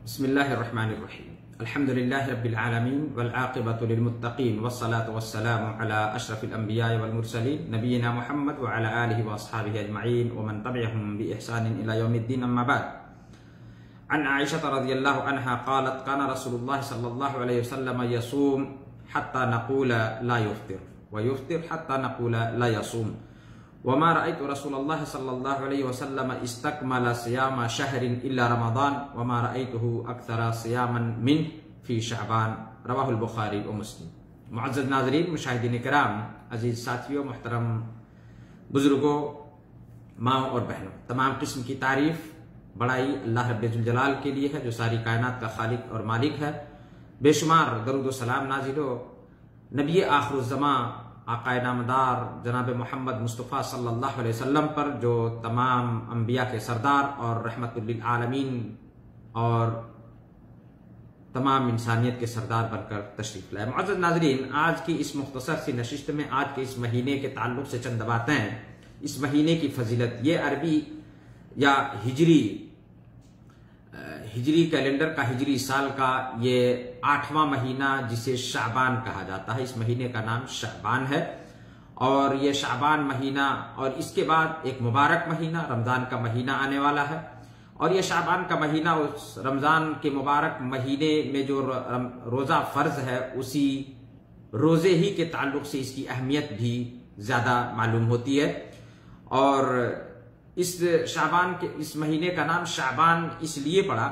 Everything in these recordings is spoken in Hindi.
बिस्मिल्लाहिर्रहमानिर्रहीम अल्हम्दुलिल्लाहि रब्बिल आलमीन वल आक़िबतु लिल मुत्तक़ीन वस्सलातु वस्सलामु अला अशरफिल अंबिया'i वल मुरसलीन नबीना मुहम्मद व अला आलिहि व अस्हाबिहि अजमईन व मन तबिअहुम बि इहसानिन इला यौमिद्दीन अम्मा बाद। अन आयशा रज़ियल्लाहु अन्हा क़ालत काना रसूलुल्लाह सल्लल्लाहु अलैहि वसल्लम यसूम हत्ता नक़ूला ला युफ्तिर व युफ्तिर हत्ता नक़ूला ला यसूम वमा रअयतु रसूलल्लाह सल्लल्लाहु अलैहि वसल्लम इस्तकमला सियामा शहरिन इल्ला रमज़ान वमा रअयतुहु अक्सरा सियामन मिन फी शअबान रवाहुल बुखारी व मुस्लिम। मुअज़्ज़ज़ नाज़रीन, मुशाहिदीन किराम, अजीज साथियों, मोहतरम बुजुर्गों, माँ और बहनों, तमाम किस्म की तारीफ बड़ाई अल्लाह रब्बुल जलाल के लिए है जो सारी कायनात का खालिक और मालिक है। बेशुमार दरूद व सलाम नाज़िल हो नबी आखिरुज़्ज़मां आक़ाए नामदार जनाब मोहम्मद मुस्तफ़ा सल्लल्लाहु अलैहि वसल्लम पर जो तमाम अंबिया के सरदार और रहमतुल लिल आलमीन और तमाम इंसानियत के सरदार बनकर तशरीफ लाए। मुअज़्ज़ज़ नाज़रीन, आज की इस मुख्तसर सी नशिस्त में आज के इस महीने के ताल्लुक से चंद बातें। इस महीने की फजीलत, ये अरबी या हिजरी कैलेंडर का हिजरी साल का ये 8वां महीना जिसे शाबान कहा जाता है, इस महीने का नाम शाबान है। और ये शाबान महीना और इसके बाद एक मुबारक महीना रमजान का महीना आने वाला है। और ये शाबान का महीना उस रमजान के मुबारक महीने में जो रोजा फर्ज है उसी रोजे ही के ताल्लुक से इसकी अहमियत भी ज्यादा मालूम होती है। और इस शाबान के इस महीने का नाम शाबान इसलिए पड़ा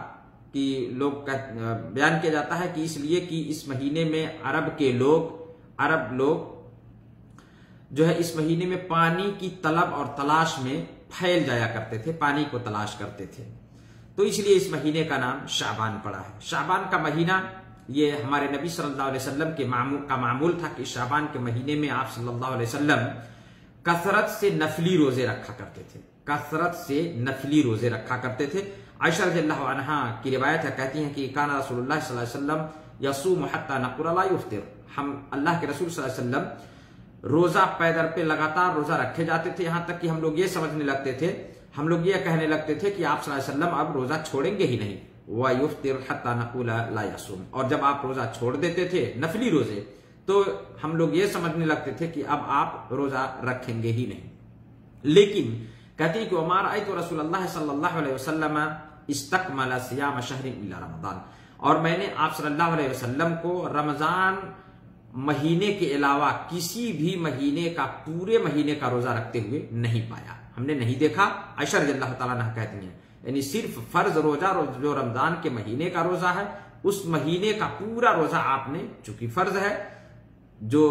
कि बयान किया जाता है कि इसलिए कि इस महीने में अरब लोग जो है इस महीने में पानी की तलब और तलाश में फैल जाया करते थे, पानी को तलाश करते थे, तो इसलिए इस महीने का नाम शाबान पड़ा है। शाबान का महीना ये हमारे नबी सल्लल्लाहु अलैहि वसल्लम के मामूल था कि शाबान के महीने में आप सल्लल्लाहु अलैहि वसल्लम कसरत से नफली रोजे रखा करते थे। आयशा रज़ियल्लाहु अन्हा की रिवायत है, कहती हैं कि काना रसूलुल्लाह सल्लल्लाहु अलैहि वसल्लम यसूम हत्ता नक़ूला ला युफ्तिर, हम अल्लाह के रसूल सल्लल्लाहु अलैहि वसल्लम रोजा पैदर पे लगातार रोजा रखे जाते थे, यहां तक कि हम लोग ये कहने लगते थे कि आप सल्लल्लाहु अलैहि वसल्लम अब रोजा छोड़ेंगे ही नहीं। व युफ्तिर हत्ता नक़ूला ला यसूम, और जब आप रोजा छोड़ देते थे नफली रोजे तो हम लोग ये समझने लगते थे कि अब आप रोजा रखेंगे ही नहीं। लेकिन कहती है कि वमा रअयतु रसूलल्लाह सल्लल्लाहु अलैहि वसल्लम इस्तकमला सियाम शहरिन इल्ला रमज़ान, और मैंने आप सल्लल्लाहु अलैहि वसल्लम को रमजान महीने के अलावा किसी भी महीने का पूरे महीने का रोजा रखते हुए नहीं पाया, हमने नहीं देखा। आयशा रज़ियल्लाहु ताला अन्हा कहती हैं, यानी सिर्फ फर्ज रोजा जो रमजान के महीने का रोजा है उस महीने का पूरा रोजा आपने, चूंकि फर्ज है, जो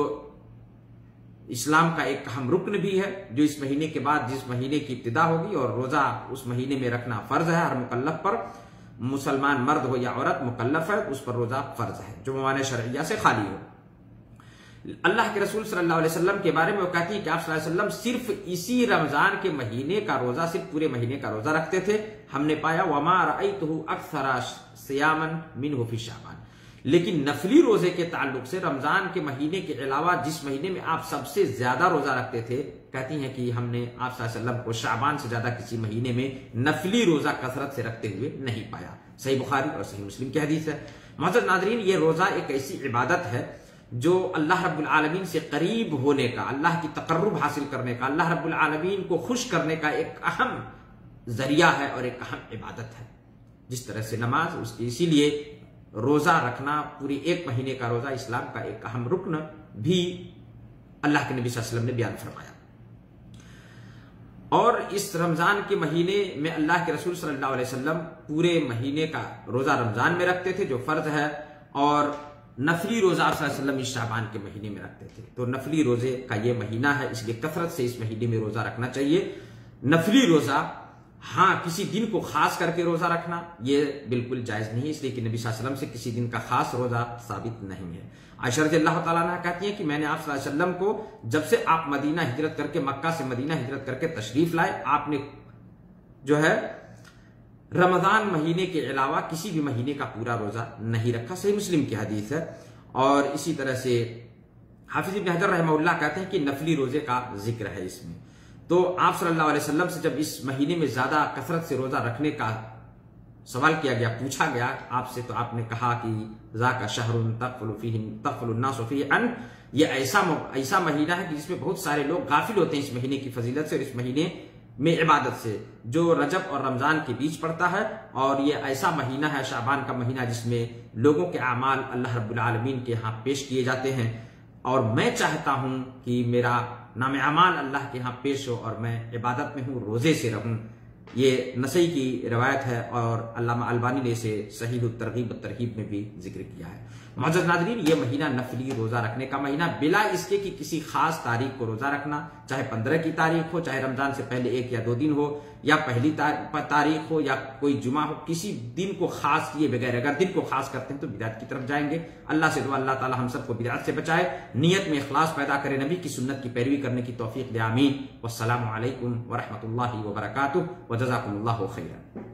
इस्लाम का एक अहम रुकन भी है, जो इस महीने के बाद जिस महीने की इब्तिदा होगी, और रोजा उस महीने में रखना फर्ज है हर मुकल्लफ पर, मुसलमान मर्द हो या औरत मुकल्लफ है उस पर रोजा फर्ज है जो मवाने शरइया से खाली हो। अल्लाह के रसूल सल्लल्लाहु अलैहि वसल्लम के बारे में वो कहती है कि आप सल्लल्लाहु अलैहि वसल्लम सिर्फ इसी रमजान के महीने का रोजा, सिर्फ पूरे महीने का रोजा रखते थे। हमने पाया वमा रअयतुहु अक्सरा सियामन मिनहु फी शाबान, लेकिन नफली रोजे के ताल्लुक से रमजान के महीने के अलावा जिस महीने में आप सबसे ज्यादा रोजा रखते थे, कहती हैं कि हमने आप सल्लल्लाहु अलैहि वसल्लम को शाबान से ज्यादा किसी महीने में नफली रोजा कसरत से रखते हुए नहीं पाया। सही बुखारी और सही मुस्लिम की हदीस है। मुअज़्ज़ज़ नाज़रीन, ये रोजा एक ऐसी इबादत है जो अल्लाह रब्बुल आलमीन से करीब होने का, अल्लाह की तकर्रुब हासिल करने का, अल्लाह रब्बुल आलमीन को खुश करने का एक अहम जरिया है और एक अहम इबादत है। जिस तरह से नमाज, उसकी इसीलिए रोजा रखना, पूरी एक महीने का रोजा इस्लाम का एक अहम रुकन भी अल्लाह के नबी सल्लल्लाहु अलैहि वसल्लम ने बयान फरमाया। और इस रमजान के महीने में अल्लाह के रसूल सल्लल्लाहु अलैहि वसल्लम पूरे महीने का रोजा रमजान में रखते थे जो फर्ज है, और नफली रोजा सल्लल्लाहु अलैहि वसल्लम इस शाबान के महीने में रखते थे। तो नफली रोजे का ये महीना है, इसलिए कसरत से इस महीने में रोजा रखना चाहिए। नफली रोजा, हाँ, किसी दिन को खास करके रोजा रखना ये बिल्कुल जायज नहीं, इसलिए कि नबी सल्लल्लाहु अलैहि वसल्लम से किसी दिन का खास रोजा साबित नहीं है। आयशा रज़ियल्लाहु ताला अन्हा कहती है कि मैंने आप सल्लल्लाहु अलैहि वसल्लम को, जब से आप मदीना हिजरत करके, मक्का से मदीना हिजरत करके तशरीफ लाए, आपने जो है रमजान महीने के अलावा किसी भी महीने का पूरा रोजा नहीं रखा। सही मुस्लिम की हदीस है। और इसी तरह से हाफिज इब्न हजर रहमहुल्लाह कहते हैं कि नफली रोजे का जिक्र है इसमें। तो आप सल्लल्लाहु अलैहि वसल्लम से जब इस महीने में ज्यादा कसरत से रोजा रखने का सवाल किया गया, पूछा गया आपसे, तो आपने कहा कि ज़ाका शहरुन तग़फ़लु अन्नासु फ़ीहि अन, ये ऐसा महीना है कि जिसमें बहुत सारे लोग गाफिल होते हैं इस महीने की फजीलत से और इस महीने में इबादत से, जो रजब और रमजान के बीच पड़ता है। और ये ऐसा महीना है, शाबान का महीना, जिसमें लोगों के आमाल अल्लाह रब्बुल आलमीन के यहाँ पेश किए जाते हैं। और मैं चाहता हूं कि मेरा नाम अमाल अल्लाह के यहाँ पेश हो और मैं इबादत में हूं, रोजे से रहूं। ये नसई की रिवायत है और अल्लामा अलबानी ने इसे सहीह तरगीब तरहीब में भी जिक्र किया है। मुअज़्ज़ज़ नाज़रीन, ये महीना नफली रोजा रखने का महीना, बिला इसके कि किसी खास तारीख को रोजा रखना, चाहे 15 की तारीख हो, चाहे रमजान से पहले 1 या 2 दिन हो, या पहली तारीख हो, या कोई जुमा हो, किसी दिन को खास किए बगैर अगर दिन को खास करते हैं तो बिदअत की तरफ जाएंगे। अल्लाह से दुआ, अल्लाह ताला हम सबको बिदअत से बचाए, नियत में इखलास पैदा करे, नबी की सुन्नत की पैरवी करने की तौफीक दे। आमीन। वस्सलामु अलैकुम व रहमतुल्लाहि व बरकातुहू व जज़ाकुमुल्लाहु खैरन।